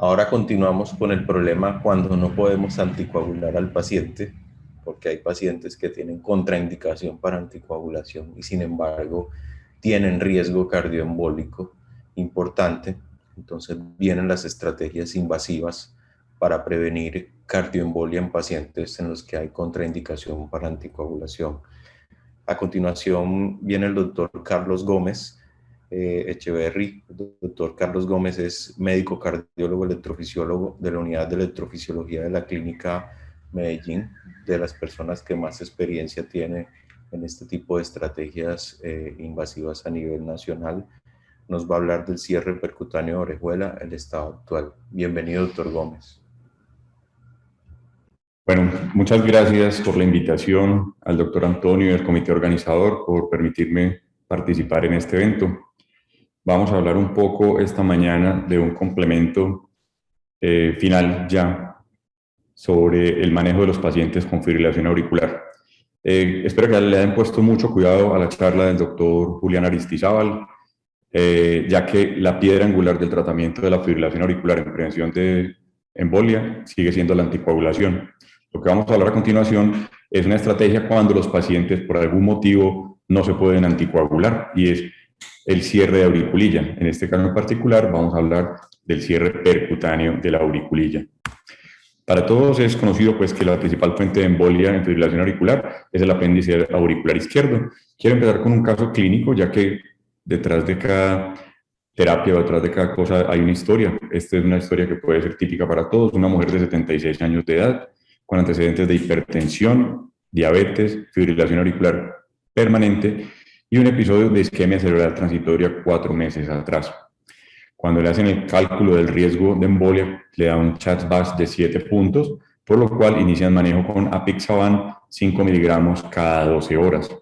Ahora continuamos con el problema cuando no podemos anticoagular al paciente, porque hay pacientes que tienen contraindicación para anticoagulación y sin embargo tienen riesgo cardioembólico importante. Entonces vienen las estrategias invasivas para prevenir cardioembolia en pacientes en los que hay contraindicación para anticoagulación. A continuación viene el doctor Carlos Gómez Echeverry. El doctor Carlos Gómez es médico cardiólogo electrofisiólogo de la unidad de electrofisiología de la clínica Medellín, de las personas que más experiencia tiene en este tipo de estrategias invasivas a nivel nacional. Nos va a hablar del cierre percutáneo de orejuela, el estado actual. Bienvenido, doctor Gómez. Bueno, muchas gracias por la invitación al doctor Antonio y al comité organizador por permitirme participar en este evento. Vamos a hablar un poco esta mañana de un complemento final ya sobre el manejo de los pacientes con fibrilación auricular. Espero que le hayan puesto mucho cuidado a la charla del doctor Julián Aristizábal, ya que la piedra angular del tratamiento de la fibrilación auricular en prevención de embolia sigue siendo la anticoagulación. Lo que vamos a hablar a continuación es una estrategia cuando los pacientes por algún motivo no se pueden anticoagular y es el cierre de auriculilla. En este caso en particular vamos a hablar del cierre percutáneo de la auriculilla. Para todos es conocido pues, que la principal fuente de embolia en fibrilación auricular es el apéndice auricular izquierdo. Quiero empezar con un caso clínico, ya que detrás de cada terapia o detrás de cada cosa hay una historia. Esta es una historia que puede ser típica para todos. Una mujer de 76 años de edad, con antecedentes de hipertensión, diabetes, fibrilación auricular permanente y un episodio de isquemia cerebral transitoria 4 meses atrás. Cuando le hacen el cálculo del riesgo de embolia, le da un CHA2-VAS de 7 puntos, por lo cual inician manejo con apixaban 5 miligramos cada 12 horas.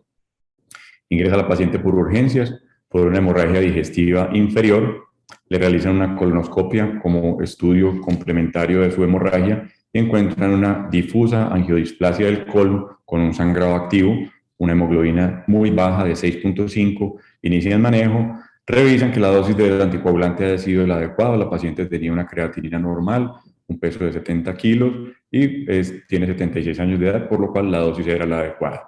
Ingresa a la paciente por urgencias, por una hemorragia digestiva inferior, le realizan una colonoscopia como estudio complementario de su hemorragia y encuentran una difusa angiodisplasia del colon con un sangrado activo, una hemoglobina muy baja de 6.5, inician manejo, revisan que la dosis del anticoagulante haya sido la adecuada, la paciente tenía una creatinina normal, un peso de 70 kilos y tiene 76 años de edad, por lo cual la dosis era la adecuada.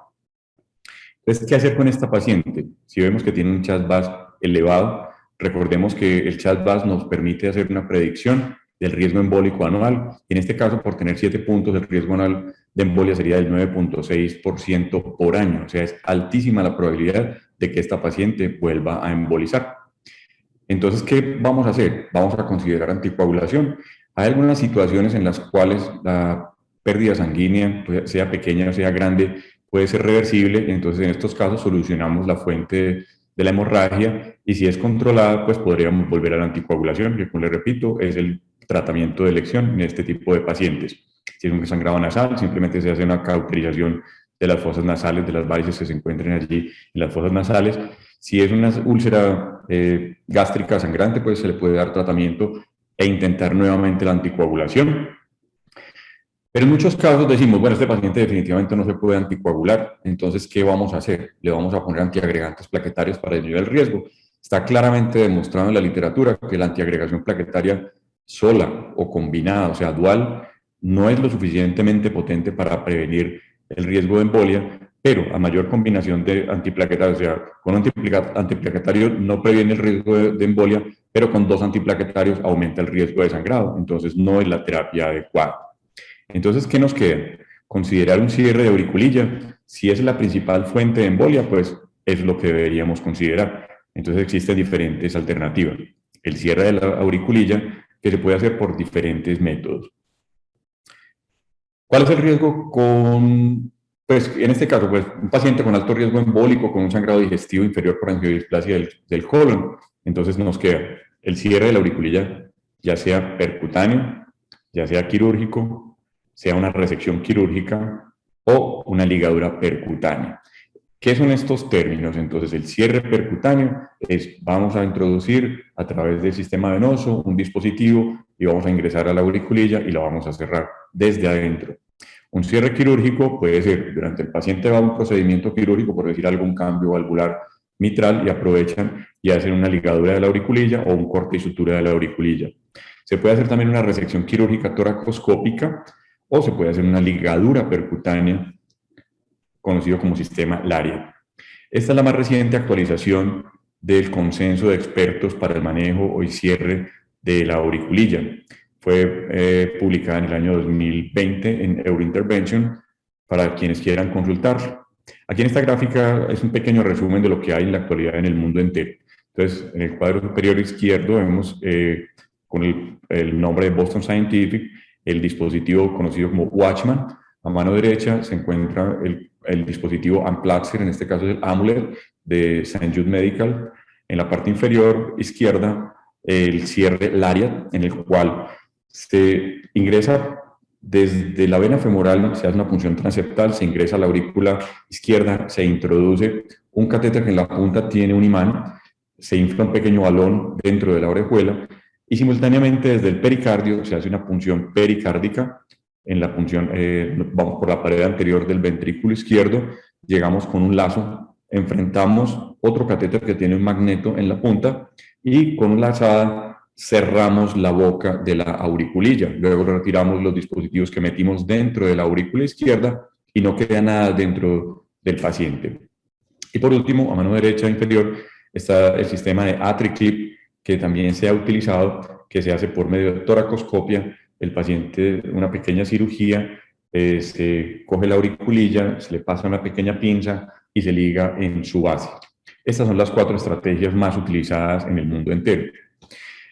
Entonces, ¿qué hacer con esta paciente? Si vemos que tiene un CHA2-VAS elevado, recordemos que el CHA2-VAS nos permite hacer una predicción del riesgo embólico anual. En este caso, por tener 7 puntos, el riesgo anual de embolia sería del 9.6% por año. O sea, es altísima la probabilidad de que esta paciente vuelva a embolizar. Entonces, ¿qué vamos a hacer? Vamos a considerar anticoagulación. Hay algunas situaciones en las cuales la pérdida sanguínea, sea pequeña o sea grande, puede ser reversible. Entonces, en estos casos, solucionamos la fuente de la hemorragia y si es controlada, pues podríamos volver a la anticoagulación, que como les repito, es el tratamiento de elección en este tipo de pacientes. Si es un sangrado nasal, simplemente se hace una cauterización de las fosas nasales, de las varices que se encuentren allí en las fosas nasales. Si es una úlcera gástrica sangrante, pues se le puede dar tratamiento e intentar nuevamente la anticoagulación. Pero en muchos casos decimos, bueno, este paciente definitivamente no se puede anticoagular, entonces, ¿qué vamos a hacer? Le vamos a poner antiagregantes plaquetarios para disminuir el riesgo. Está claramente demostrado en la literatura que la antiagregación plaquetaria sola o combinada, o sea, dual, no es lo suficientemente potente para prevenir el riesgo de embolia, pero a mayor combinación de antiplaquetarios, o sea, con antiplaquetario no previene el riesgo de embolia, pero con 2 antiplaquetarios aumenta el riesgo de sangrado, entonces no es la terapia adecuada. Entonces, ¿qué nos queda? Considerar un cierre de auriculilla. Si es la principal fuente de embolia, pues es lo que deberíamos considerar. Entonces existen diferentes alternativas. El cierre de la auriculilla, que se puede hacer por diferentes métodos. ¿Cuál es el riesgo con, pues en este caso, pues un paciente con alto riesgo embólico, con un sangrado digestivo inferior por angiodisplasia del colon? Entonces nos queda el cierre de la auriculilla, ya sea percutáneo, ya sea quirúrgico, sea una resección quirúrgica o una ligadura percutánea. ¿Qué son estos términos? Entonces, el cierre percutáneo es, vamos a introducir a través del sistema venoso un dispositivo y vamos a ingresar a la auriculilla y la vamos a cerrar desde adentro. Un cierre quirúrgico puede ser, durante el paciente va a un procedimiento quirúrgico, por decir algún cambio valvular mitral, y aprovechan y hacen una ligadura de la auriculilla o un corte y sutura de la auriculilla. Se puede hacer también una resección quirúrgica toracoscópica o se puede hacer una ligadura percutánea, conocido como sistema LARIAT. Esta es la más reciente actualización del consenso de expertos para el manejo y cierre de la auriculilla. Fue publicada en el año 2020 en Eurointervention para quienes quieran consultar. Aquí en esta gráfica es un pequeño resumen de lo que hay en la actualidad en el mundo entero. Entonces, en el cuadro superior izquierdo vemos con el nombre de Boston Scientific el dispositivo conocido como Watchman. A mano derecha se encuentra el dispositivo Amplaxer, en este caso es el Amulet de St. Jude Medical. En la parte inferior izquierda, el cierre LARIAT, en el cual se ingresa desde la vena femoral, se hace una punción transeptal, se ingresa a la aurícula izquierda, se introduce un catéter que en la punta tiene un imán, se infla un pequeño balón dentro de la orejuela y simultáneamente desde el pericardio se hace una punción pericárdica. En la punción, vamos por la pared anterior del ventrículo izquierdo, llegamos con un lazo, enfrentamos otro catéter que tiene un magneto en la punta y con una lazada cerramos la boca de la auriculilla. Luego retiramos los dispositivos que metimos dentro de la aurícula izquierda y no queda nada dentro del paciente. Y por último, a mano derecha inferior, está el sistema de AtriClip, que también se ha utilizado, que se hace por medio de toracoscopia. El paciente, una pequeña cirugía, se coge la auriculilla, se le pasa una pequeña pinza y se liga en su base. Estas son las 4 estrategias más utilizadas en el mundo entero.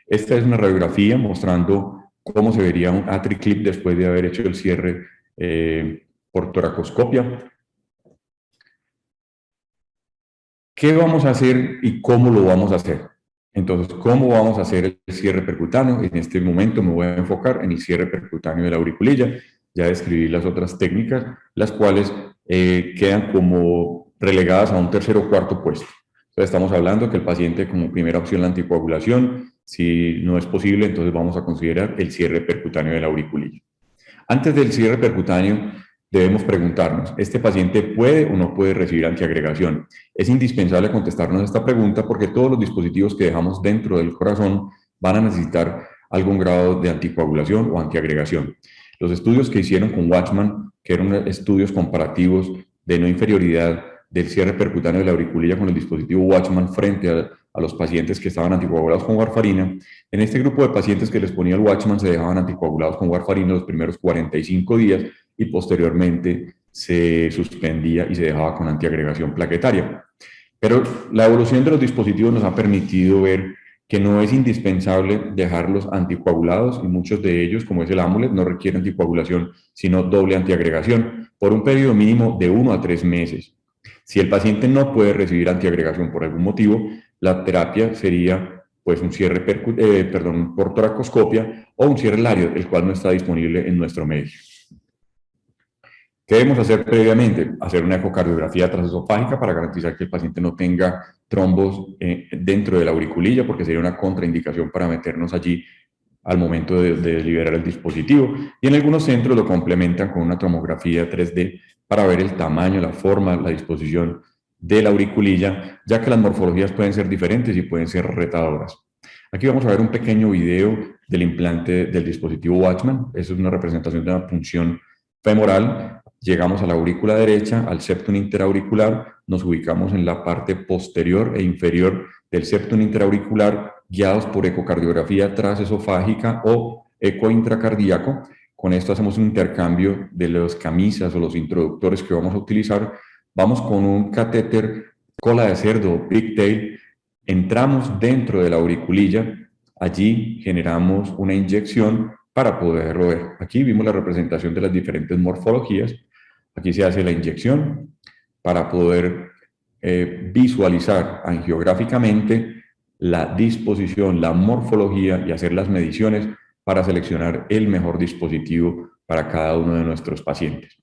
Esta es una radiografía mostrando cómo se vería un AtriClip después de haber hecho el cierre por toracoscopia. ¿Qué vamos a hacer y cómo lo vamos a hacer? Entonces, ¿cómo vamos a hacer el cierre percutáneo? En este momento me voy a enfocar en el cierre percutáneo de la auriculilla. Ya describí las otras técnicas, las cuales quedan como relegadas a un tercer o cuarto puesto. Entonces, estamos hablando que el paciente como primera opción la anticoagulación. Si no es posible, entonces vamos a considerar el cierre percutáneo de la auriculilla. Antes del cierre percutáneo, debemos preguntarnos, ¿este paciente puede o no puede recibir antiagregación? Es indispensable contestarnos esta pregunta porque todos los dispositivos que dejamos dentro del corazón van a necesitar algún grado de anticoagulación o antiagregación. Los estudios que hicieron con Watchman, que eran estudios comparativos de no inferioridad del cierre percutáneo de la auriculilla con el dispositivo Watchman frente a los pacientes que estaban anticoagulados con warfarina. En este grupo de pacientes que les ponía el Watchman se dejaban anticoagulados con warfarina los primeros 45 días y posteriormente se suspendía y se dejaba con antiagregación plaquetaria. Pero la evolución de los dispositivos nos ha permitido ver que no es indispensable dejarlos anticoagulados y muchos de ellos, como es el Amulet, no requieren anticoagulación, sino doble antiagregación por un periodo mínimo de 1 a 3 meses. Si el paciente no puede recibir antiagregación por algún motivo, la terapia sería pues un cierre por toracoscopia o un cierre LARIAT, el cual no está disponible en nuestro medio. ¿Qué debemos hacer previamente? Hacer una ecocardiografía transesofágica para garantizar que el paciente no tenga trombos dentro de la auriculilla, porque sería una contraindicación para meternos allí al momento de liberar el dispositivo. Y en algunos centros lo complementan con una tomografía 3D para ver el tamaño, la forma, la disposición de la auriculilla, ya que las morfologías pueden ser diferentes y pueden ser retadoras. Aquí vamos a ver un pequeño video del implante del dispositivo Watchman. Eso es una representación de una punción femoral. Llegamos a la aurícula derecha, al septum interauricular, nos ubicamos en la parte posterior e inferior del septum interauricular, guiados por ecocardiografía transesofágica o eco intracardíaco. Con esto hacemos un intercambio de las camisas o los introductores que vamos a utilizar. Vamos con un catéter cola de cerdo, pigtail, entramos dentro de la auriculilla, allí generamos una inyección para poderlo ver. Aquí vimos la representación de las diferentes morfologías. Aquí se hace la inyección para poder visualizar angiográficamente la disposición, la morfología y hacer las mediciones para seleccionar el mejor dispositivo para cada uno de nuestros pacientes.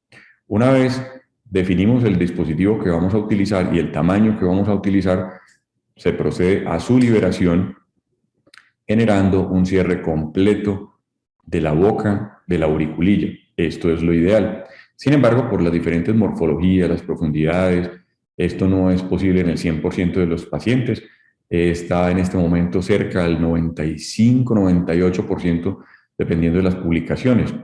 Una vez definimos el dispositivo que vamos a utilizar y el tamaño que vamos a utilizar, se procede a su liberación generando un cierre completo de la boca de la auriculilla. Esto es lo ideal. Sin embargo, por las diferentes morfologías, las profundidades, esto no es posible en el 100% de los pacientes. está en este momento cerca del 95-98%, dependiendo de las publicaciones.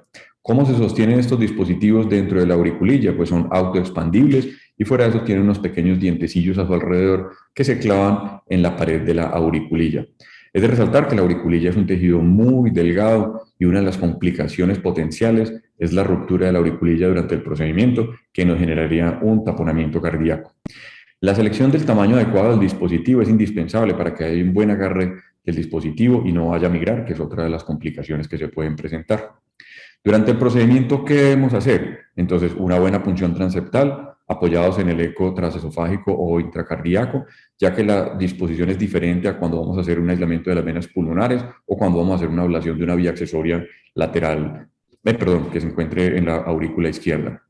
¿Cómo se sostienen estos dispositivos dentro de la auriculilla? Pues son autoexpandibles y fuera de eso tienen unos pequeños dientecillos a su alrededor que se clavan en la pared de la auriculilla. Es de resaltar que la auriculilla es un tejido muy delgado y una de las complicaciones potenciales es la ruptura de la auriculilla durante el procedimiento, que nos generaría un taponamiento cardíaco. La selección del tamaño adecuado del dispositivo es indispensable para que haya un buen agarre del dispositivo y no vaya a migrar, que es otra de las complicaciones que se pueden presentar. Durante el procedimiento, ¿qué debemos hacer? Entonces, una buena punción transeptal, apoyados en el eco transesofágico o intracardíaco, ya que la disposición es diferente a cuando vamos a hacer un aislamiento de las venas pulmonares o cuando vamos a hacer una ablación de una vía accesoria lateral, que se encuentre en la aurícula izquierda.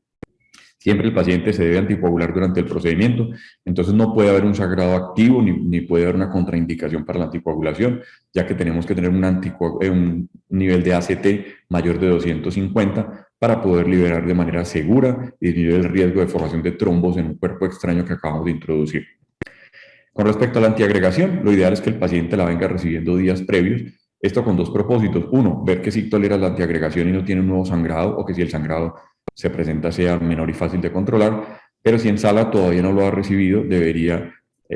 Siempre el paciente se debe anticoagular durante el procedimiento, entonces no puede haber un sangrado activo ni puede haber una contraindicación para la anticoagulación, ya que tenemos que tener un nivel de ACT mayor de 250 para poder liberar de manera segura y disminuir el riesgo de formación de trombos en un cuerpo extraño que acabamos de introducir. Con respecto a la antiagregación, lo ideal es que el paciente la venga recibiendo días previos. Esto con dos propósitos. Uno, ver que sí tolera la antiagregación y no tiene un nuevo sangrado, o que si el sangrado se presenta sea menor y fácil de controlar, pero si en sala todavía no lo ha recibido, debería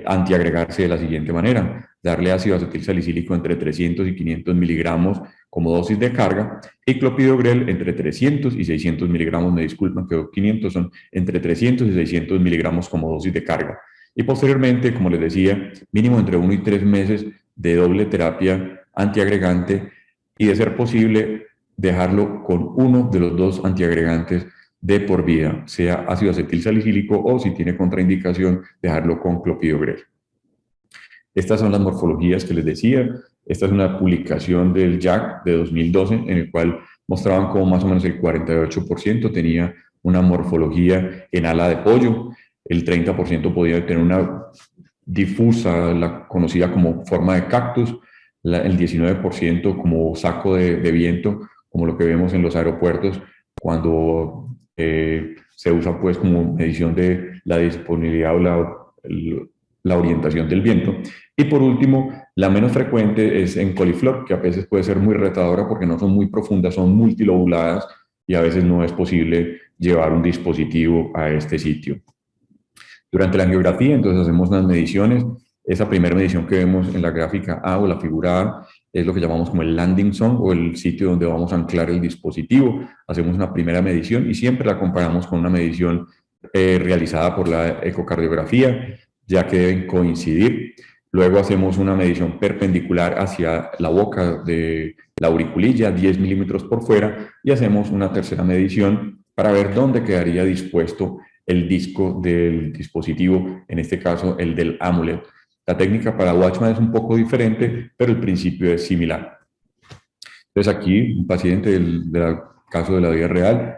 antiagregarse de la siguiente manera: darle ácido acetil salicílico entre 300 y 500 miligramos como dosis de carga y clopidogrel entre 300 y 600 miligramos, me disculpan que 500 son entre 300 y 600 miligramos como dosis de carga. Y posteriormente, como les decía, mínimo entre 1 y 3 meses de doble terapia antiagregante y, de ser posible, dejarlo con uno de los dos antiagregantes de por vida, sea ácido acetil salicílico o, si tiene contraindicación, dejarlo con clopidogrel. Estas son las morfologías que les decía. Esta es una publicación del JACC de 2012 en el cual mostraban cómo más o menos el 48% tenía una morfología en ala de pollo, el 30% podía tener una difusa, la conocida como forma de cactus, el 19% como saco de viento, como lo que vemos en los aeropuertos cuando se usa pues como medición de la disponibilidad o la orientación del viento. Y por último, la menos frecuente es en coliflor, que a veces puede ser muy retadora porque no son muy profundas, son multilobuladas y a veces no es posible llevar un dispositivo a este sitio. Durante la angiografía, entonces, hacemos unas mediciones. Esa primera medición que vemos en la gráfica A o la figura A es lo que llamamos como el landing zone o el sitio donde vamos a anclar el dispositivo. Hacemos una primera medición y siempre la comparamos con una medición realizada por la ecocardiografía, ya que deben coincidir. Luego hacemos una medición perpendicular hacia la boca de la auriculilla, 10 milímetros por fuera, y hacemos una tercera medición para ver dónde quedaría dispuesto el disco del dispositivo, en este caso el del amulet. La técnica para Watchman es un poco diferente, pero el principio es similar. Entonces aquí, un paciente del caso de la vida real,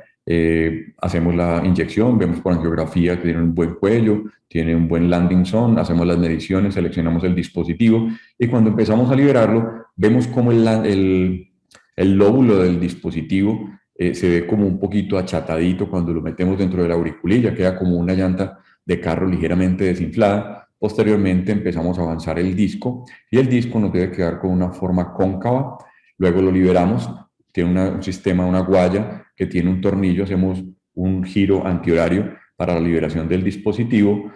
hacemos la inyección, vemos por angiografía que tiene un buen cuello, tiene un buen landing zone, hacemos las mediciones, seleccionamos el dispositivo y cuando empezamos a liberarlo, vemos como el lóbulo del dispositivo se ve como un poquito achatadito cuando lo metemos dentro de la auriculilla, queda como una llanta de carro ligeramente desinflada. Posteriormente empezamos a avanzar el disco y el disco nos debe quedar con una forma cóncava. Luego lo liberamos, tiene un sistema, una guaya que tiene un tornillo, hacemos un giro antihorario para la liberación del dispositivo.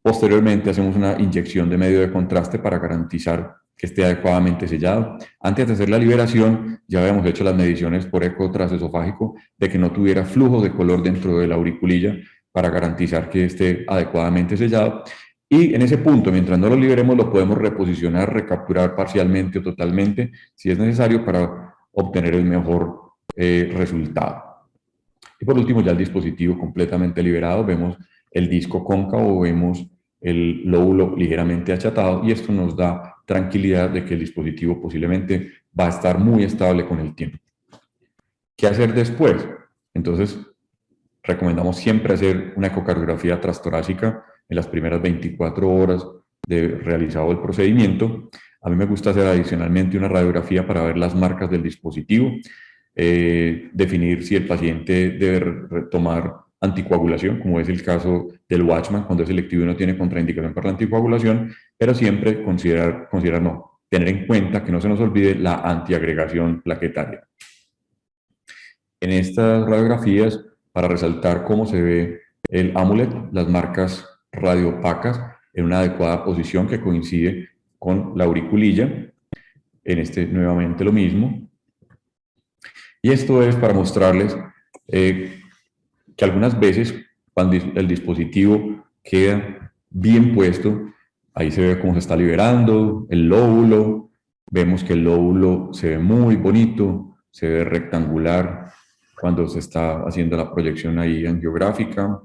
Posteriormente hacemos una inyección de medio de contraste para garantizar que esté adecuadamente sellado. Antes de hacer la liberación, ya habíamos hecho las mediciones por eco transesofágico de que no tuviera flujo de color dentro de la auriculilla para garantizar que esté adecuadamente sellado. Y en ese punto, mientras no lo liberemos, lo podemos reposicionar, recapturar parcialmente o totalmente, si es necesario, para obtener el mejor resultado. Y por último, ya el dispositivo completamente liberado, vemos el disco cóncavo, vemos el lóbulo ligeramente achatado y esto nos da tranquilidad de que el dispositivo posiblemente va a estar muy estable con el tiempo. ¿Qué hacer después? Entonces, recomendamos siempre hacer una ecocardiografía transtorácica en las primeras 24 horas de realizado el procedimiento. A mí me gusta hacer adicionalmente una radiografía para ver las marcas del dispositivo, definir si el paciente debe tomar anticoagulación, como es el caso del Watchman, cuando es selectivo y no tiene contraindicación para la anticoagulación, pero siempre tener en cuenta que no se nos olvide la antiagregación plaquetaria. En estas radiografías, para resaltar cómo se ve el amulet, las marcas radioopacas en una adecuada posición que coincide con la auriculilla, en este nuevamente lo mismo. Y esto es para mostrarles que algunas veces cuando el dispositivo queda bien puesto, ahí se ve cómo se está liberando el lóbulo, vemos que el lóbulo se ve muy bonito, se ve rectangular cuando se está haciendo la proyección ahí angiográfica,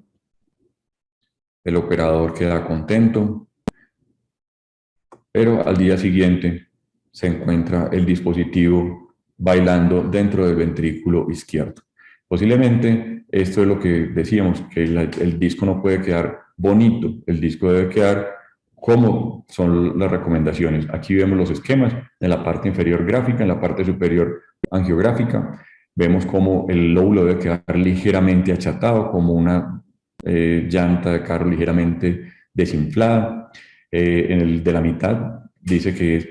el operador queda contento, pero al día siguiente se encuentra el dispositivo bailando dentro del ventrículo izquierdo. Posiblemente esto es lo que decíamos, que el disco no puede quedar bonito, el disco debe quedar como son las recomendaciones. Aquí vemos los esquemas, en la parte inferior gráfica, en la parte superior angiográfica, vemos como el lóbulo debe quedar ligeramente achatado, como una llanta de carro ligeramente desinflada. En el de la mitad dice que es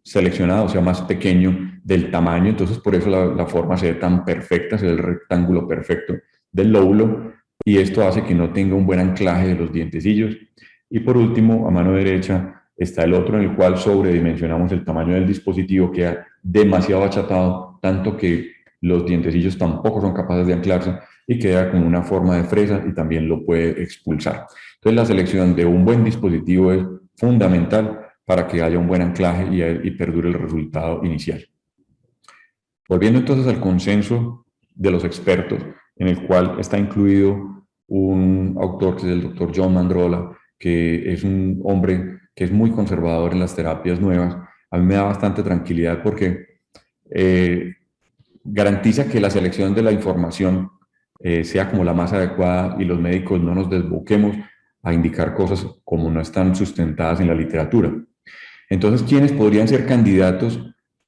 seleccionado, o sea, más pequeño del tamaño, entonces por eso la forma se ve tan perfecta, se ve el rectángulo perfecto del lóbulo, y esto hace que no tenga un buen anclaje de los dientecillos. Y por último, a mano derecha, está el otro en el cual sobredimensionamos el tamaño del dispositivo, queda demasiado achatado, tanto que los dientecillos tampoco son capaces de anclarse y queda como una forma de fresa y también lo puede expulsar. Entonces la selección de un buen dispositivo es fundamental para que haya un buen anclaje y perdure el resultado inicial. Volviendo entonces al consenso de los expertos, en el cual está incluido un autor que es el doctor John Mandrola, que es un hombre que es muy conservador en las terapias nuevas. A mí me da bastante tranquilidad porque garantiza que la selección de la información sea como la más adecuada y los médicos no nos desboquemos a indicar cosas como no están sustentadas en la literatura. Entonces, ¿quiénes podrían ser candidatos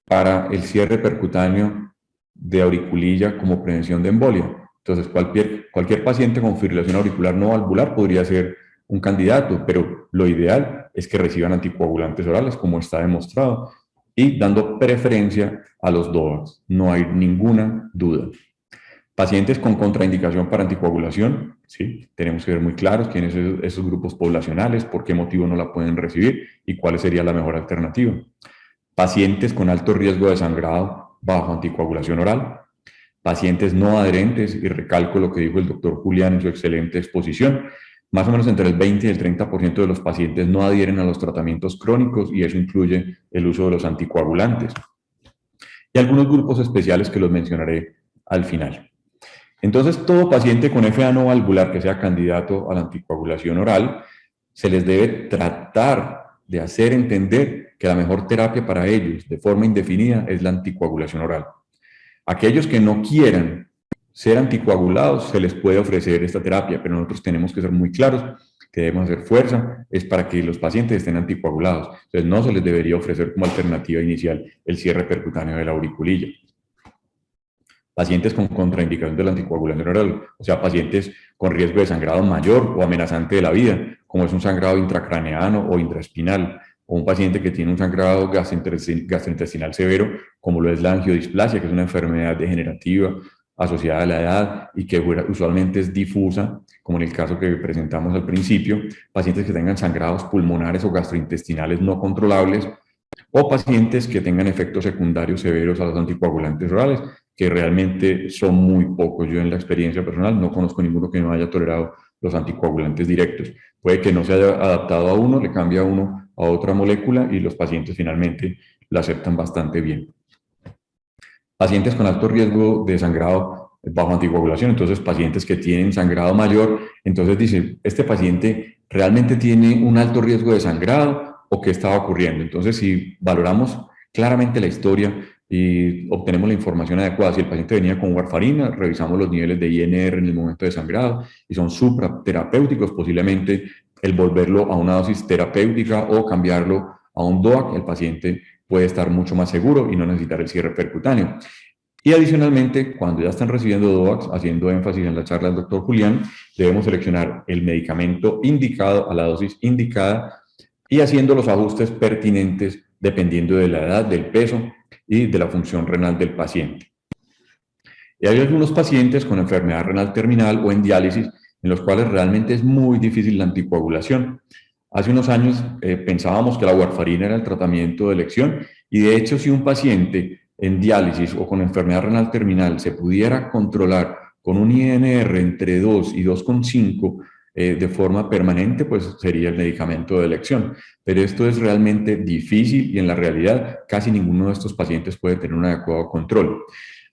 para el cierre percutáneo de auriculilla como prevención de embolia? Entonces, cualquier paciente con fibrilación auricular no valvular podría ser un candidato, pero lo ideal es que reciban anticoagulantes orales, como está demostrado, y dando preferencia a los DOACs, no hay ninguna duda. Pacientes con contraindicación para anticoagulación, sí, tenemos que ver muy claros quiénes son esos grupos poblacionales, por qué motivo no la pueden recibir y cuál sería la mejor alternativa. Pacientes con alto riesgo de sangrado bajo anticoagulación oral, pacientes no adherentes, y recalco lo que dijo el doctor Julián en su excelente exposición, más o menos entre el 20 y el 30% de los pacientes no adhieren a los tratamientos crónicos y eso incluye el uso de los anticoagulantes. Y algunos grupos especiales que los mencionaré al final. Entonces, todo paciente con FA no valvular que sea candidato a la anticoagulación oral, se les debe tratar de hacer entender que la mejor terapia para ellos, de forma indefinida, es la anticoagulación oral. Aquellos que no quieran ser anticoagulados, se les puede ofrecer esta terapia, pero nosotros tenemos que ser muy claros que debemos hacer fuerza, es para que los pacientes estén anticoagulados. Entonces, no se les debería ofrecer como alternativa inicial el cierre percutáneo de la auriculilla. Pacientes con contraindicación de la anticoagulación oral, o sea, pacientes con riesgo de sangrado mayor o amenazante de la vida, como es un sangrado intracraneano o intraespinal, o un paciente que tiene un sangrado gastrointestinal severo, como lo es la angiodisplasia, que es una enfermedad degenerativa asociada a la edad y que usualmente es difusa, como en el caso que presentamos al principio, pacientes que tengan sangrados pulmonares o gastrointestinales no controlables, o pacientes que tengan efectos secundarios severos a los anticoagulantes orales, que realmente son muy pocos. Yo en la experiencia personal no conozco ninguno que no haya tolerado los anticoagulantes directos. Puede que no se haya adaptado a uno, le cambia a uno a otra molécula y los pacientes finalmente la aceptan bastante bien. Pacientes con alto riesgo de sangrado bajo anticoagulación, entonces pacientes que tienen sangrado mayor, entonces dicen, este paciente realmente tiene un alto riesgo de sangrado o qué estaba ocurriendo. Entonces, si valoramos claramente la historia y obtenemos la información adecuada, si el paciente venía con warfarina, revisamos los niveles de INR en el momento de sangrado y son supraterapéuticos, posiblemente el volverlo a una dosis terapéutica o cambiarlo a un DOAC, el paciente puede estar mucho más seguro y no necesitar el cierre percutáneo. Y adicionalmente, cuando ya están recibiendo DOACs, haciendo énfasis en la charla del doctor Julián, debemos seleccionar el medicamento indicado a la dosis indicada y haciendo los ajustes pertinentes dependiendo de la edad, del peso y de la función renal del paciente. Y hay algunos pacientes con enfermedad renal terminal o en diálisis en los cuales realmente es muy difícil la anticoagulación. Hace unos años pensábamos que la warfarina era el tratamiento de elección y de hecho si un paciente en diálisis o con enfermedad renal terminal se pudiera controlar con un INR entre 2 y 2,5 de forma permanente, pues sería el medicamento de elección. Pero esto es realmente difícil y en la realidad casi ninguno de estos pacientes puede tener un adecuado control.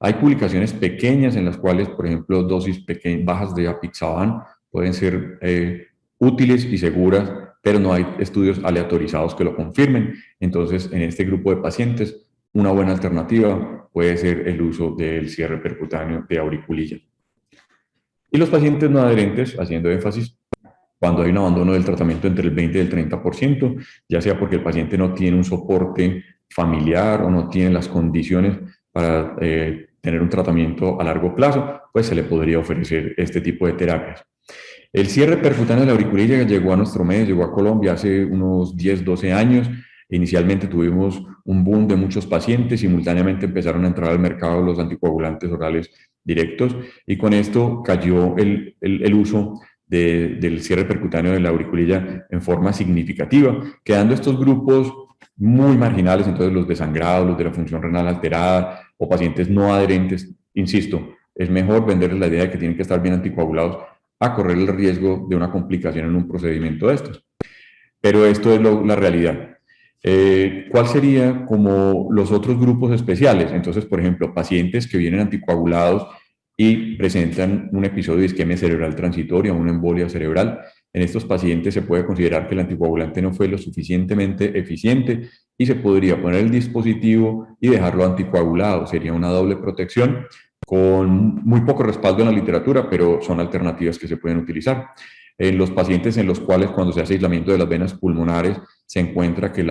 Hay publicaciones pequeñas en las cuales, por ejemplo, dosis bajas de apixaban pueden ser útiles y seguras, pero no hay estudios aleatorizados que lo confirmen. Entonces, en este grupo de pacientes, una buena alternativa puede ser el uso del cierre percutáneo de auriculilla. Y los pacientes no adherentes, haciendo énfasis, cuando hay un abandono del tratamiento entre el 20 y el 30%, ya sea porque el paciente no tiene un soporte familiar o no tiene las condiciones para tener un tratamiento a largo plazo, pues se le podría ofrecer este tipo de terapias. El cierre percutáneo de la auriculilla llegó a nuestro medio, llegó a Colombia hace unos 10, 12 años. Inicialmente tuvimos un boom de muchos pacientes, simultáneamente empezaron a entrar al mercado los anticoagulantes orales directos y con esto cayó el uso del cierre percutáneo de la auriculilla en forma significativa, quedando estos grupos muy marginales, entonces los desangrados, los de la función renal alterada o pacientes no adherentes. Insisto, es mejor venderles la idea de que tienen que estar bien anticoagulados a correr el riesgo de una complicación en un procedimiento de estos. Pero esto es la realidad. ¿Cuál sería como los otros grupos especiales? Entonces, por ejemplo, pacientes que vienen anticoagulados y presentan un episodio de isquemia cerebral transitoria, una embolia cerebral. En estos pacientes se puede considerar que el anticoagulante no fue lo suficientemente eficiente y se podría poner el dispositivo y dejarlo anticoagulado. Sería una doble protección con muy poco respaldo en la literatura, pero son alternativas que se pueden utilizar. En los pacientes en los cuales cuando se hace aislamiento de las venas pulmonares se encuentra que el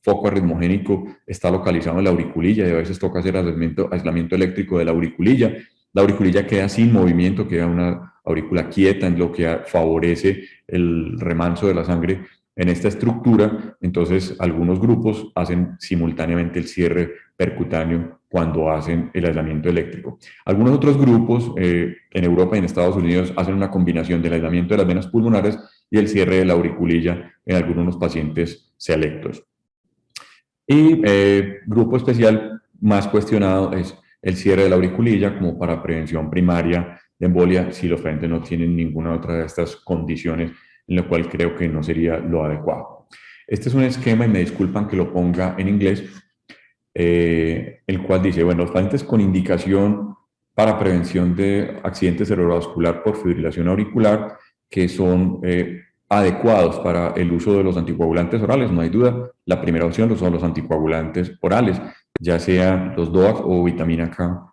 foco arritmogénico está localizado en la auriculilla y a veces toca hacer aislamiento eléctrico de la auriculilla. La auriculilla queda sin movimiento, queda una aurícula quieta, en lo que favorece el remanso de la sangre en esta estructura. Entonces, algunos grupos hacen simultáneamente el cierre percutáneo cuando hacen el aislamiento eléctrico. Algunos otros grupos en Europa y en Estados Unidos hacen una combinación del aislamiento de las venas pulmonares y el cierre de la auriculilla en algunos pacientes selectos. Y grupo especial más cuestionado es el cierre de la auriculilla como para prevención primaria de embolia si los pacientes no tienen ninguna otra de estas condiciones, en lo cual creo que no sería lo adecuado. Este es un esquema, y me disculpan que lo ponga en inglés, el cual dice, bueno, los pacientes con indicación para prevención de accidente cerebrovascular por fibrilación auricular, que son adecuados para el uso de los anticoagulantes orales, no hay duda. La primera opción son los anticoagulantes orales, ya sea los DOAC o vitamina K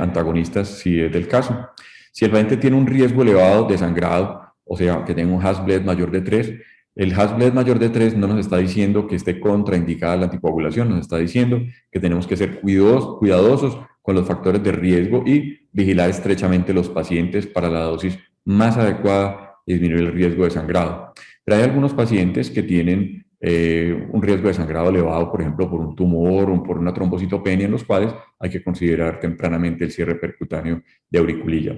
antagonistas, si es del caso. Si el paciente tiene un riesgo elevado de sangrado, o sea, que tenga un Has-Bled mayor de 3, el Has-Bled mayor de 3 no nos está diciendo que esté contraindicada la anticoagulación, nos está diciendo que tenemos que ser cuidadosos con los factores de riesgo y vigilar estrechamente los pacientes para la dosis más adecuada y disminuir el riesgo de sangrado. Pero hay algunos pacientes que tienen un riesgo de sangrado elevado, por ejemplo, por un tumor o por una trombocitopenia, en los cuales hay que considerar tempranamente el cierre percutáneo de auriculilla.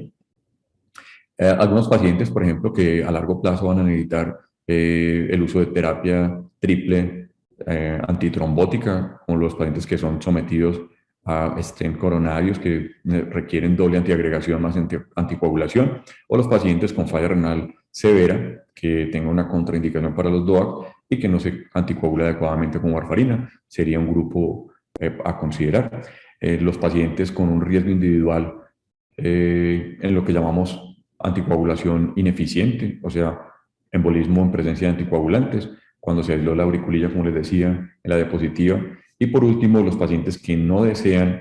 Algunos pacientes, por ejemplo, que a largo plazo van a necesitar el uso de terapia triple antitrombótica, como los pacientes que son sometidos a stent coronarios que requieren doble antiagregación más anticoagulación, o los pacientes con falla renal severa que tengan una contraindicación para los DOAC y que no se anticoagula adecuadamente con warfarina, sería un grupo a considerar. Los pacientes con un riesgo individual en lo que llamamos anticoagulación ineficiente, o sea, embolismo en presencia de anticoagulantes, cuando se aisló la auriculilla, como les decía, en la diapositiva. Y por último, los pacientes que no desean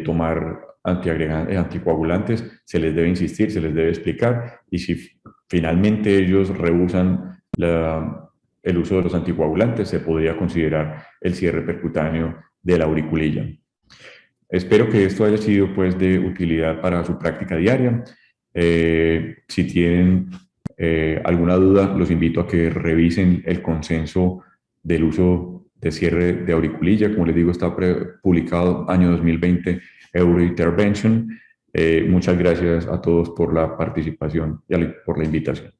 tomar anticoagulantes, se les debe insistir, se les debe explicar, y si finalmente ellos rehusan el uso de los anticoagulantes, se podría considerar el cierre percutáneo de la auriculilla. Espero que esto haya sido pues de utilidad para su práctica diaria. Si tienen alguna duda, los invito a que revisen el consenso del uso de cierre de auriculilla. Como les digo, está publicado año 2020, Euro Intervention. Muchas gracias a todos por la participación y por la invitación.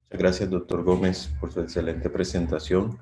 Muchas gracias, doctor Gómez, por su excelente presentación.